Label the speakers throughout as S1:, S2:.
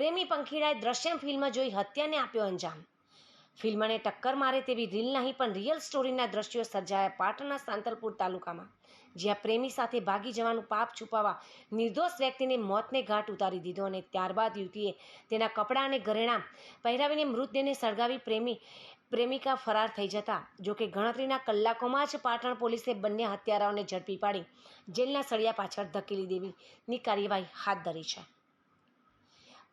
S1: પ્રેમી પંખીડાએ દ્રશ્યમ ફિલ્મ જોઈ હત્યાને આપ્યો અંજામ। ફિલ્મને ટક્કર મારે તેવી રીલ નહીં પણ રિયલ સ્ટોરીના દ્રશ્યો સર્જાયા પાટણના સાંતલપુર તાલુકામાં, જ્યાં પ્રેમી સાથે ભાગી જવાનું પાપ છુપાવવા નિર્દોષ વ્યક્તિને મોતને ઘાટ ઉતારી દીધો અને ત્યારબાદ યુવતીએ તેના કપડાં અને ઘરેણાં પહેરાવીને મૃતદેહને સળગાવી પ્રેમિકા ફરાર થઈ જતા જોકે ગણતરીના કલાકોમાં જ પાટણ પોલીસે બંને હત્યારાઓને ઝડપી પાડી જેલના સળિયા પાછળ ધકેલી દેવીની કાર્યવાહી હાથ ધરી છે।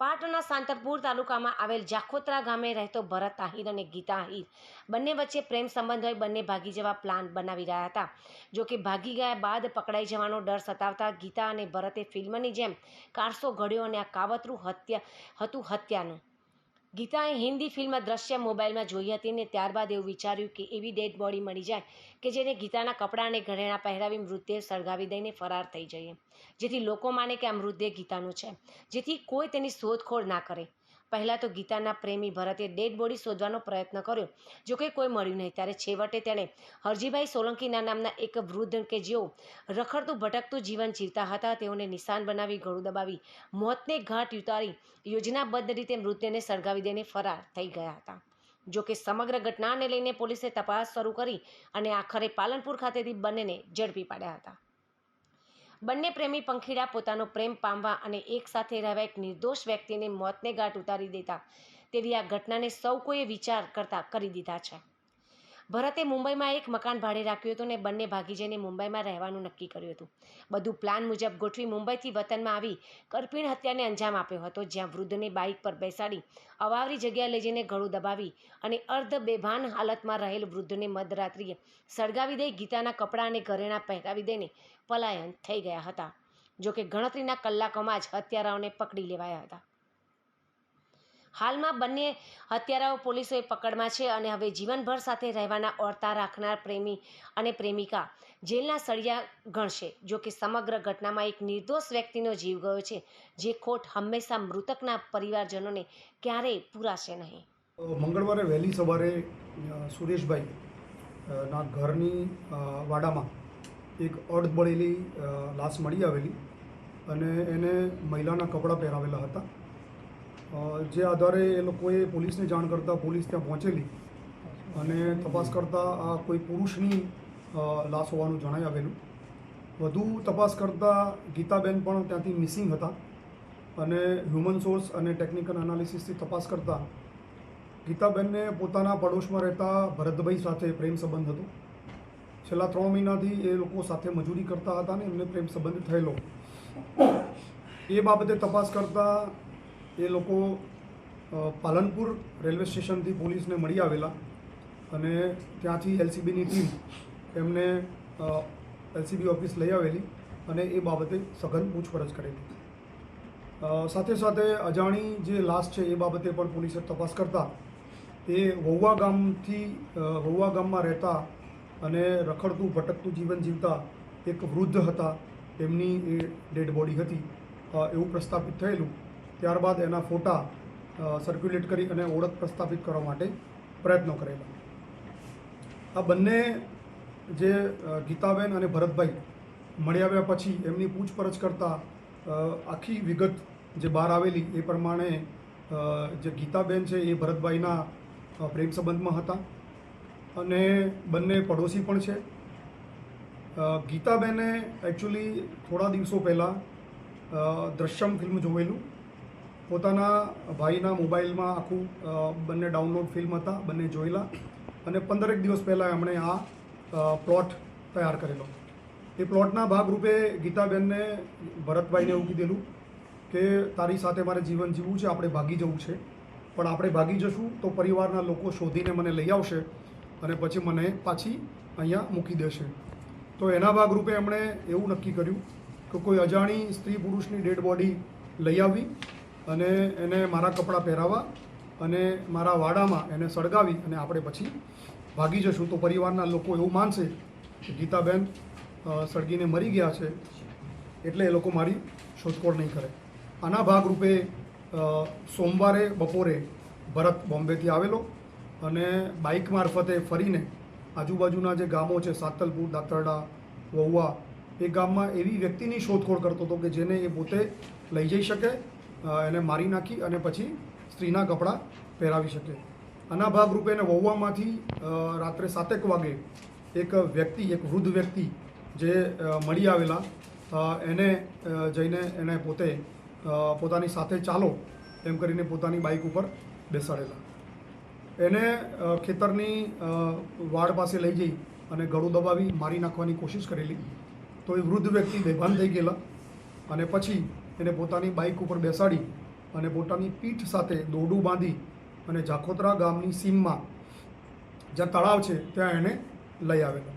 S1: પાટણના સાંતલપુર તાલુકામાં આવેલ જાખોત્રા ગામે રહેતો ભરત આહિર અને ગીતા આહિર બંને વચ્ચે પ્રેમ સંબંધ હોય બંને ભાગી જવા પ્લાન બનાવી રહ્યા હતા। જોકે ભાગી ગયા બાદ પકડાઈ જવાનો ડર સતાવતા ગીતા અને ભરતે ફિલ્મની જેમ કારસો ઘડ્યો અને આ કાવતરું હત્યાનું। ગીતાએ હિન્દી ફિલ્મ દ્રશ્ય મોબાઈલમાં જોઈ હતી ને ત્યારબાદ એવું વિચાર્યું કે એવી ડેડ બોડી મળી જાય કે જેને ગીતાના કપડાં અને ઘરેણાં પહેરાવી મૃતદેહ સળગાવી દઈને ફરાર થઈ જઈએ, જેથી લોકો માને કે આ મૃતદેહ ગીતાનું છે, જેથી કોઈ તેની શોધખોળ ના કરે। પહેલાં તો ગીતાના પ્રેમી ભરતે ડેડ બોડી શોધવાનો પ્રયત્ન કર્યો, જોકે કોઈ મળ્યું નહીં। ત્યારે છેવટે તેણે હરજીભાઈ સોલંકીના નામના એક વૃદ્ધ કે જેઓ રખડતું ભટકતું જીવન જીવતા હતા તેઓને નિશાન બનાવી ગળું દબાવી મોતને ઘાટ ઉતારી યોજનાબદ્ધ રીતે મૃતદેહને સળગાવી દઈને ફરાર થઈ ગયા હતા। જોકે સમગ્ર ઘટનાને લઈને પોલીસે તપાસ શરૂ કરી અને આખરે પાલનપુર ખાતેથી બંનેને ઝડપી પાડ્યા હતા। બંને પ્રેમી પંખીડા પોતાનો પ્રેમ પામવા અને એક સાથે રહેવા એક નિર્દોષ વ્યક્તિને મોતને ઘાટ ઉતારી દેતા તેવી આ ઘટનાને સૌ કોઈએ વિચાર કરતા કરી દીધા છે। ભરતે મુંબઈમાં એક મકાન ભાડે રાખ્યું હતું અને બંને ભાગી જઈને મુંબઈમાં રહેવાનું નક્કી કર્યું હતું। બધું પ્લાન મુજબ ગોઠવી મુંબઈથી વતનમાં આવી કરપીણ હત્યાને અંજામ આપ્યો હતો, જ્યાં વૃદ્ધને બાઇક પર બેસાડી અવાવરી જગ્યાએ લઈ જઈને ગળું દબાવી અને અર્ધ બેભાન હાલતમાં રહેલ વૃદ્ધને મધરાત્રિએ સળગાવી દઈ ગીતાના કપડાં અને ઘરેણાં પહેરાવી દઈને પલાયન થઈ ગયા હતા। જોકે ગણતરીના કલાકોમાં જ હત્યારાઓને પકડી લેવાયા હતા। હાલમાં બંને હત્યારાઓ પોલીસોએ પકડમાં છે અને હવે જીવનભર સાથે રહેવાના ઓરતા રાખનાર પ્રેમી અને પ્રેમિકા જેલના સળિયા ગણશે। જોકે સમગ્ર ઘટનામાં એક નિર્દોષ વ્યક્તિનો જીવ ગયો છે, જે ખોટ હંમેશા મૃતકના પરિવારજનોને ક્યારેય પૂરાશે નહીં।
S2: મંગળવારે વહેલી સવારે સુરેશભાઈ ના ઘરની વાડામાં એક અડબળેલી લાશ મળી આવેલી અને એને મહિલાના કપડાં પહેરાવેલા હતા। જે આધારે એ લોકોએ પોલીસને જાણ કરતાં પોલીસ ત્યાં પહોંચેલી અને તપાસ કરતાં આ કોઈ પુરુષની લાશ હોવાનું જણાઈ આવેલું। વધુ તપાસ કરતાં ગીતાબેન પણ ત્યાંથી મિસિંગ હતા અને હ્યુમન સોર્સ અને ટેકનિકલ એનાલિસિસથી તપાસ કરતાં ગીતાબેનને પોતાના પડોશમાં રહેતા ભરતભાઈ સાથે પ્રેમ સંબંધ હતો। છેલ્લા 3 મહિનાથી એ લોકો સાથે મજૂરી કરતા હતા અને એમને પ્રેમ સંબંધ થયેલો। એ બાબતે તપાસ કરતાં એ લોકો પાલનપુર રેલવે સ્ટેશનથી પોલીસને મળી આવેલા અને ત્યાંથી એલસીબીની ટીમ એમને એલસીબી ઓફિસ લઈ આવેલી અને એ બાબતે સઘન પૂછપરછ કરેલી। સાથે સાથે અજાણી જે લાશ છે એ બાબતે પણ પોલીસે તપાસ કરતાં એ વહુવા ગામમાં રહેતા અને રખડતું ભટકતું જીવન જીવતા એક વૃદ્ધ હતા, તેમની એ ડેડ બોડી હતી એવું પ્રસ્થાપિત થયેલું। ત્યારબાદ એના ફોટા સર્ક્યુલેટ કરી અને ઓળખ પ્રસ્થાપિત કરવા માટે પ્રયત્નો કરેલા। આ બંને જે ગીતાબેન અને ભરતભાઈ મળી આવ્યા પછી એમની પૂછપરછ કરતાં આખી વિગત જે બહાર આવેલી એ પ્રમાણે જે ગીતાબેન છે એ ભરતભાઈના પ્રેમ સંબંધમાં હતા અને બંને પડોશી પણ છે। ગીતાબેને એકચ્યુઅલી થોડા દિવસો પહેલાં દ્રશ્યમ ફિલ્મ જોયેલું, પોતાના ભાઈના મોબાઈલમાં આખું બંને ડાઉનલોડ ફિલ્મ હતા, બંને જોયેલા અને 15 દિવસ પહેલાં એમણે આ પ્લોટ તૈયાર કરેલો। એ પ્લોટના ભાગરૂપે ગીતાબેનને ભરતભાઈને એવું કીધેલું કે તારી સાથે મારે જીવન જીવવું છે, આપણે ભાગી જવું છે, પણ આપણે ભાગી જશું તો પરિવારના લોકો શોધીને મને લઈ આવશે અને પછી મને પાછી અહીંયા મૂકી દેશે। તો એના ભાગરૂપે એમણે એવું નક્કી કર્યું કે કોઈ અજાણી સ્ત્રી પુરુષની ડેડ બોડી લઈ આવી અને એને મારા કપડાં પહેરાવવા અને મારા વાડામાં એને સળગાવી અને આપણે પછી ભાગી જશું તો પરિવારના લોકો એવું માનશે કે ગીતાબેન સળગીને મરી ગયા છે, એટલે એ લોકો મારી શોધખોળ નહીં કરે। આના ભાગરૂપે સોમવારે બપોરે ભરત બોમ્બેથી આવેલો અને બાઇક મારફતે ફરીને આજુબાજુના જે ગામો છે સાંતલપુર, દાતરડા, વહુવા, એ ગામમાં એવી વ્યક્તિની શોધખોળ કરતો હતો કે જેને એ પોતે લઈ જઈ શકે એને મારી નાખી અને પછી સ્ત્રીના કપડાં પહેરાવી શકે. આના ભાગરૂપે એને વહુવામાંથી રાત્રે 7 વાગે એક વૃદ્ધ વ્યક્તિ જે મળી આવેલા એને જઈને એને પોતાની સાથે ચાલો એમ કરીને પોતાની બાઇક ઉપર બેસાડેલા. એને ખેતરની વાડ પાસે લઈ જઈ અને ગળું દબાવી મારી નાખવાની કોશિશ કરેલી, તો એ વૃદ્ધ વ્યક્તિ બેભાન થઈ ગયેલા અને પછી એને પોતાની બાઇક ઉપર બેસાડી અને પોતાની પીઠ સાથે દોરડું બાંધી અને જાખોત્રા ગામની સીમમાં જ્યાં તળાવ છે ત્યાં એને લઈ આવેલા.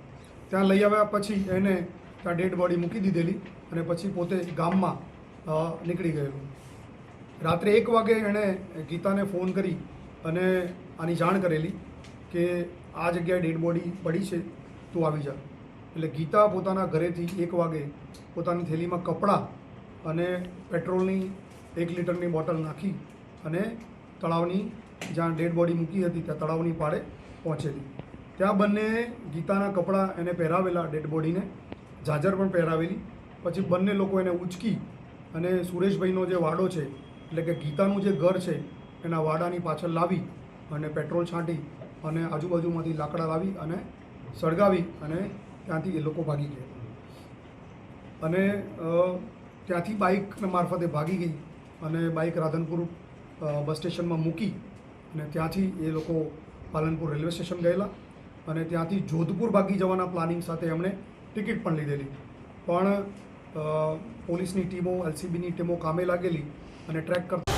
S2: ત્યાં લઈ આવ્યા પછી એને ત્યાં ડેડ બોડી મૂકી દીધેલી અને પછી પોતે ગામમાં નીકળી ગયેલું. રાત્રે 1 વાગે એણે ગીતાને ફોન કરી અને આની જાણ કરેલી કે આ જગ્યાએ ડેડ બોડી પડી છે, તું આવી જા. એટલે ગીતા પોતાના ઘરેથી 1 વાગે પોતાની થેલીમાં કપડાં અને પેટ્રોલની 1 લીટરની બોટલ નાખી અને તળાવની જ્યાં ડેડ બોડી મૂકી હતી ત્યાં તળાવની પાળે પહોંચેલી. ત્યાં બંને ગીતાના કપડાં એને પહેરાવેલા, ડેડ બોડીને ઝાંઝર પણ પહેરાવેલી. પછી બંને લોકો એને ઉંચકી અને સુરેશભાઈનો જે વાડો છે એટલે કે ગીતાનું જે ઘર છે એના વાડાની પાછળ લાવી અને પેટ્રોલ છાંટી અને આજુબાજુમાંથી લાકડા લાવી અને સળગાવી અને ત્યાંથી એ લોકો ભાગી ગયા. અને ત્યાંથી બાઇક મારફતે ભાગી ગઈ અને બાઇક રાધનપુર બસ સ્ટેશનમાં મૂકી અને ત્યાંથી એ લોકો પાલનપુર રેલવે સ્ટેશન ગયેલા અને ત્યાંથી જોધપુર ભાગી જવાના પ્લાનિંગ સાથે એમણે ટિકિટ પણ લીધેલી. પણ પોલીસની ટીમો, LCBની ટીમો કામે લાગેલી અને ટ્રેક કરતા